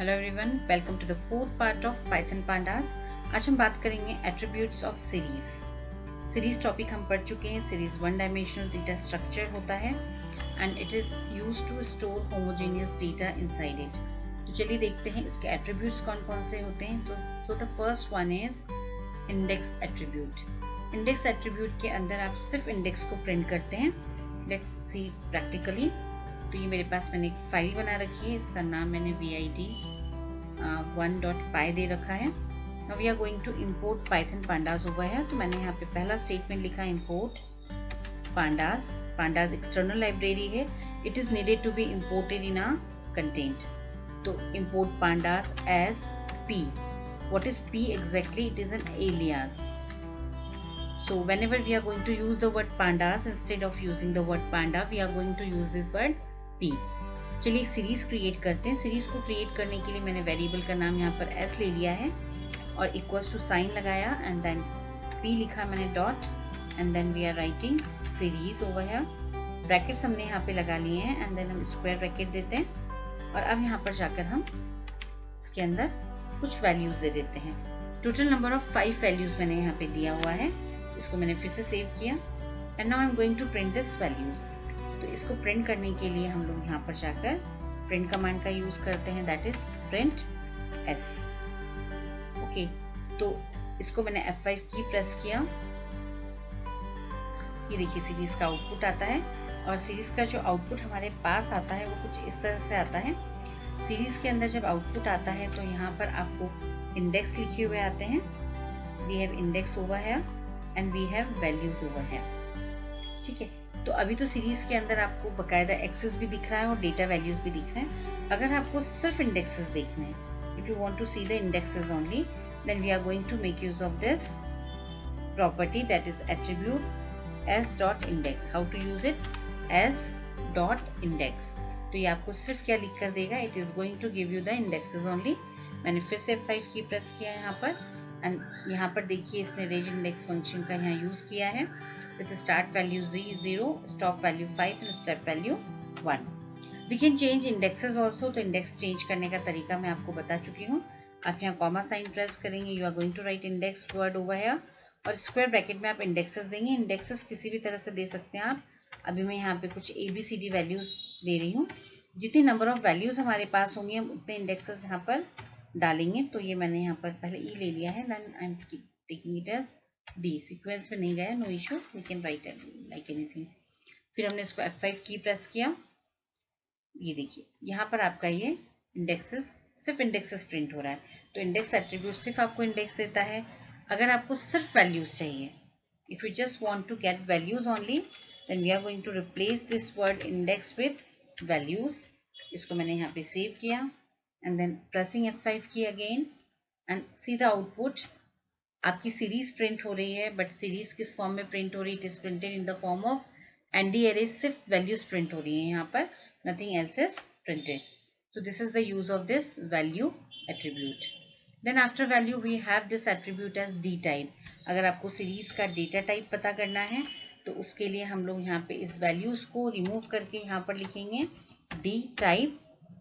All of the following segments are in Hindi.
Hello everyone, welcome to the fourth part of Python pandas. आज हम बात करेंगे attributes of series. Series topic हम पढ़ चुके हैं। Series one dimensional data structure होता है and it is used to store homogeneous data inside it. तो चलिए देखते हैं इसके एट्रीब्यूट्स कौन कौन से होते हैं। तो so the first one is index attribute. Index attribute के अंदर आप सिर्फ इंडेक्स को प्रिंट करते हैं। Let's see practically. तो ये मेरे पास मैंने एक फाइल बना रखी है, इसका नाम मैंने vid1.py दे रखा है। Now we are going to import Python pandas over here। तो मैंने यहाँ पे पहला स्टेटमेंट लिखा import pandas। pandas external library है। It is needed to be imported in a content। तो import pandas as p। What is p exactly? It is an alias। So whenever we are going to use the word pandas, instead of using the word panda, we are going to use this word p। चलिए एक सीरीज क्रिएट करते हैं। सीरीज को क्रिएट करने के लिए मैंने वेरिएबल का नाम यहाँ पर s ले लिया है और इक्वल्स टू साइन लगाया एंड देन p लिखा मैंने dot and then we are writing series over here. Brackets हमने यहाँ पे लगा लिए हैं एंड देन हम स्क्वायर ब्रैकेट देते हैं और अब यहाँ पर जाकर हम इसके अंदर कुछ वैल्यूज दे देते हैं। टोटल नंबर ऑफ 5 वैल्यूज मैंने यहाँ पे दिया हुआ है। इसको मैंने फिर से सेव किया and now I am going to print this values. तो इसको प्रिंट करने के लिए हम लोग यहाँ पर जाकर प्रिंट कमांड का यूज करते हैं, that is print s। Okay, तो इसको मैंने F5 की प्रेस किया। ये देखिए सीरीज का आउटपुट आता है और सीरीज का जो आउटपुट हमारे पास आता है वो कुछ इस तरह से आता है। सीरीज के अंदर जब आउटपुट आता है तो यहाँ पर आपको इंडेक्स लिखे हुए आते हैं। We have index over here and we have values over here. ठीक है, तो अभी तो सीरीज के अंदर आपको बकायदा एक्सेस भी दिख रहा है और डेटा वैल्यूज भी दिख रहे हैं। अगर आपको सिर्फ इंडेक्सेस देखने हैं, if you want to see the indexes only, then we are going to make use of this property that is attribute s.index। How to use it? s.index। तो ये आपको सिर्फ क्या लिख कर देगा? It is going to give you the indexes only. मैंने फिर से F5 की प्रेस किया यहाँ पर एंड यहाँ पर देखिए इसने रेंज इंडेक्स फंक्शन का यहाँ यूज किया है with start value 0, stop value 5 and step value 1। We can change indexes also। तो इंडेक्स चेंज करने का तरीका मैं आपको बता चुकी हूँ। आप यहाँ कॉमा साइन प्रेस करेंगे, you are going to write index word over here और स्क्वायर ब्रैकेट में आप इंडेक्सेस देंगे। इंडेक्सेस किसी भी तरह से दे सकते हैं आप। अभी मैं यहाँ पे कुछ ABCD वैल्यूज दे रही हूँ। जितनी नंबर ऑफ वैल्यूज हमारे पास होंगी हम उतने इंडेक्सेस यहाँ पर डालेंगे। तो ये मैंने यहाँ पर पहले E ले लिया है, then I am taking it as D। Sequence में नहीं गया, no issue, we can write like anything. फिर हमने इसको F5 की प्रेस किया। ये देखिए यहाँ पर आपका ये इंडेक्सेस, सिर्फ इंडेक्सेस प्रिंट हो रहा है। तो इंडेक्स एट्रीब्यूट सिर्फ आपको इंडेक्स देता है। अगर आपको सिर्फ वैल्यूज चाहिए, if you just want to get values only, then we are going to replace this word index with values. इसको मैंने यहाँ पे सेव किया and then pressing F5 key again and see the output. आपकी सीरीज प्रिंट हो रही है, बट सीरीज किस फॉर्म में प्रिंट हो रही है? It is printed in the form of ND array. सिर्फ वैल्यूज प्रिंट हो रही है यहाँ पर, nothing else is printed. So this is the use of this value attribute. Then after value we have this attribute as D type. अगर आपको सीरीज का डेटा टाइप पता करना है तो उसके लिए हम लोग यहाँ पे इस वैल्यूज को रिमूव करके यहाँ पर लिखेंगे D type.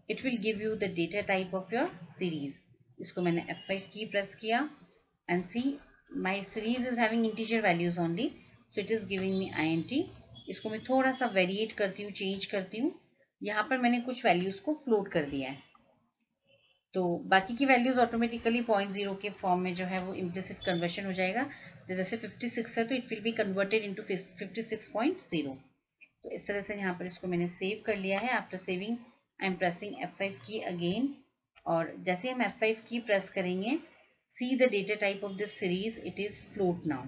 It will give you the data type of your series. इसको मैंने F5 की प्रेस किया and see my series is having integer values only, so it is giving me int। इसको मैं थोड़ा सा वेरिएट करती हूँ, चेंज करती हूँ। यहाँ पर मैंने कुछ वैल्यूज को फ्लोट कर दिया है, तो बाकी की वैल्यूज ऑटोमेटिकली 0.0 के फॉर्म में जो है वो इम्प्लिसिट कन्वर्शन हो जाएगा। तो जैसे 56 है तो it will be converted into 56.0। तो इस तरह से यहाँ पर इसको मैंने सेव कर लिया है। After saving I am pressing F5 key again और जैसे हम F5 की प्रेस करेंगे, see the data type of this series, it is float now,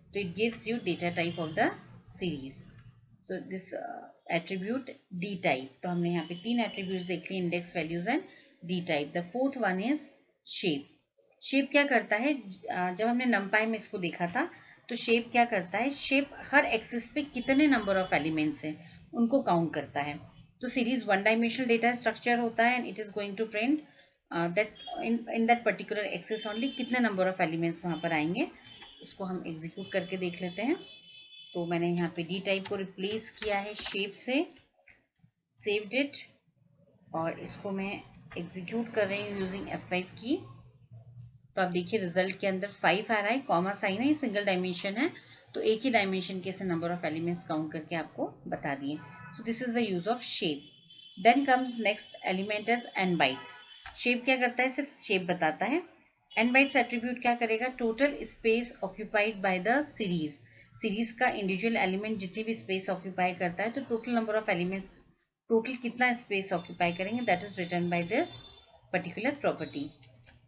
so it gives you data type of the series। so this attribute d type। तो हमने यहाँ पे 3 attributes देख लिए, index values and d type। the fourth one is shape। shape क्या करता है? जब हमने numpy में इसको देखा था तो shape क्या करता है? shape हर एक्सिस पे कितने नंबर ऑफ एलिमेंट्स हैं उनको काउंट करता है। तो series one dimensional data structure होता है and it is going to print that in that particular axis only कितने नंबर ऑफ एलिमेंट्स वहाँ पर आएंगे। इसको हम एग्जीक्यूट करके देख लेते हैं। तो मैंने यहाँ पे डी टाइप को रिप्लेस किया है शेप से, सेव्ड इट और इसको मैं एग्जीक्यूट कर रही हूँ यूजिंग F5 की, तो आप देखिए रिजल्ट के अंदर 5 आ रहा है, कॉमा साइन है, ये सिंगल डायमेंशन है, तो एक ही डायमेंशन के से नंबर ऑफ एलिमेंट्स काउंट करके आपको बता दिए। So this is the use of shape. Then comes next element as n bytes. Shape क्या करता है, सिर्फ शेप बताता है। n बाइट्स एट्रीब्यूट क्या करेगा, total space occupied by the series. Series का इंडिविजुअल एलिमेंट जितनी भी स्पेस ऑक्यूपाई करता है, तो total number of elements, total कितना स्पेस ऑक्यूपाई करेंगे, that is return by this particular property.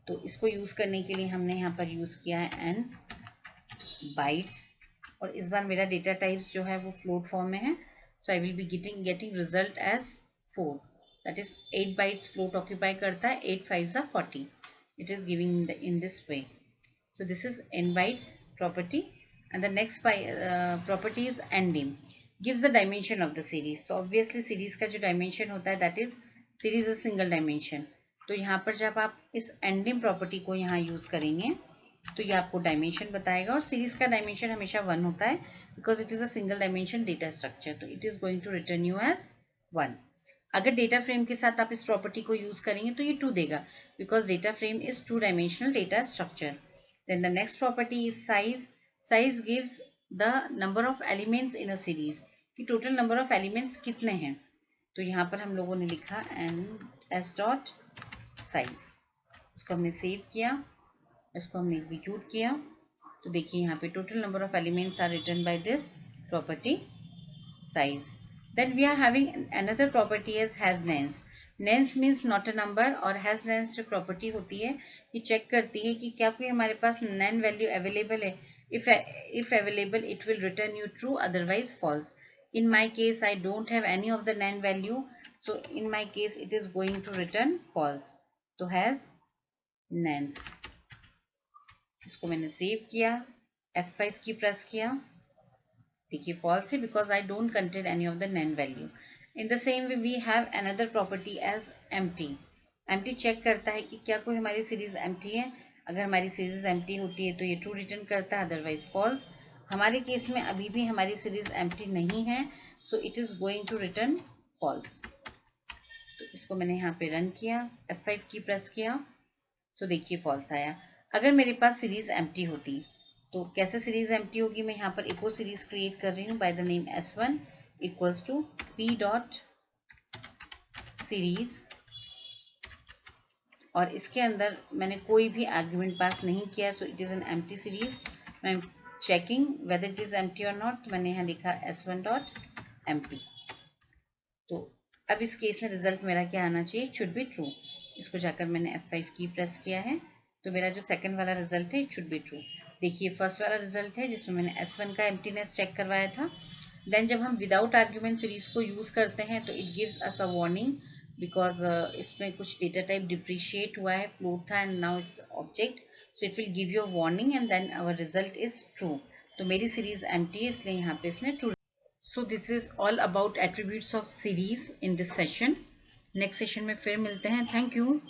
तो इसको यूज करने के लिए हमने यहाँ पर यूज किया है n बाइट्स, और इस बार मेरा डेटा टाइप जो है वो फ्लोट फॉर्म में है, so I will be getting result as 4, that is 8 bytes float occupy करता है, 8 5s are 40, it is giving in this way. So this is n bytes property, and the next property is ndim, gives the dimension of the series. तो obviously series का जो dimension होता है that is series is single dimension, तो यहाँ पर जब आप इस ndim प्रॉपर्टी को यहाँ यूज करेंगे तो ये आपको डायमेंशन बताएगा, और सीरीज का डायमेंशन हमेशा 1 होता है because it is a single dimension data structure, तो it is going to return you as 1। अगर डेटा फ्रेम के साथ आप इस प्रॉपर्टी को यूज करेंगे तो ये 2 देगा, because data frame is 2 dimensional data structure. Then the next property is size. Size gives the number of elements in a series, कि टोटल नंबर ऑफ एलिमेंट्स कितने हैं, तो यहाँ पर हम लोगों ने लिखा एस डॉट साइज। इसको हमने सेव किया, इसको हमने एग्जीक्यूट किया, तो देखिए यहाँ पे total number of elements are return by this property size. Then we are having another property as has nans. Nans means not a number, और हैज नेंस जो प्रॉपर्टी होती है ये चेक करती है कि क्या कोई हमारे पास नैन वैल्यू अवेलेबल है। If available it will return you true, otherwise false. In my case, I don't have any of the nan value, so in my case it is going to return false. तो has nans। इसको मैंने सेव किया, F5 की प्रेस किया, देखिए false है because I don't contain any of the nan value. In the same way we have another property as empty. empty check करता है कि क्या कोई हमारी सीरीज empty है, अगर हमारी सीरीज empty होती है तो ये true रिटर्न करता है, अदरवाइज false। हमारे केस में अभी भी हमारी सीरीज एम्प्टी नहीं है, so it is going to return false. तो इसको मैंने यहाँ पे रन किया, F5 की प्रेस किया, सो देखिए फॉल्स आया। अगर मेरे पास सीरीज एम्प्टी होती तो कैसे सीरीज एम्प्टी होगी, मैं यहाँ पर एक और सीरीज क्रिएट कर रही हूँ by the name S1 equals to p dot series, और इसके अंदर मैंने कोई भी आर्ग्यूमेंट पास नहीं किया, सो it is an empty series. मैं checking whether it is empty or not, मैंने यहाँ लिखा S1 dot empty। तो अब इस केस में रिजल्ट मेरा क्या आना चाहिए, should be true। इसको जाकर मैंने F5 की प्रेस किया है, तो मेरा जो सेकंड वाला रिजल्ट है should be true। देखिए फर्स्ट वाला रिजल्ट है जिसमें मैंने S1 का एम्प्टीनेस चेक करवाया था। देन जब हम विदाउट आर्ग्यूमेंट सीरीज को यूज करते हैं तो it gives us a warning, because इसमें कुछ डेटा टाइप डिप्रिशिएट हुआ है, फ्लोट था and now its object, so it will give you a warning and then our result is true। तो मेरी सीरीज empty है इसलिए यहाँ पे इसने true। So this is all about attributes of series in this session। next session में फिर मिलते हैं। Thank you.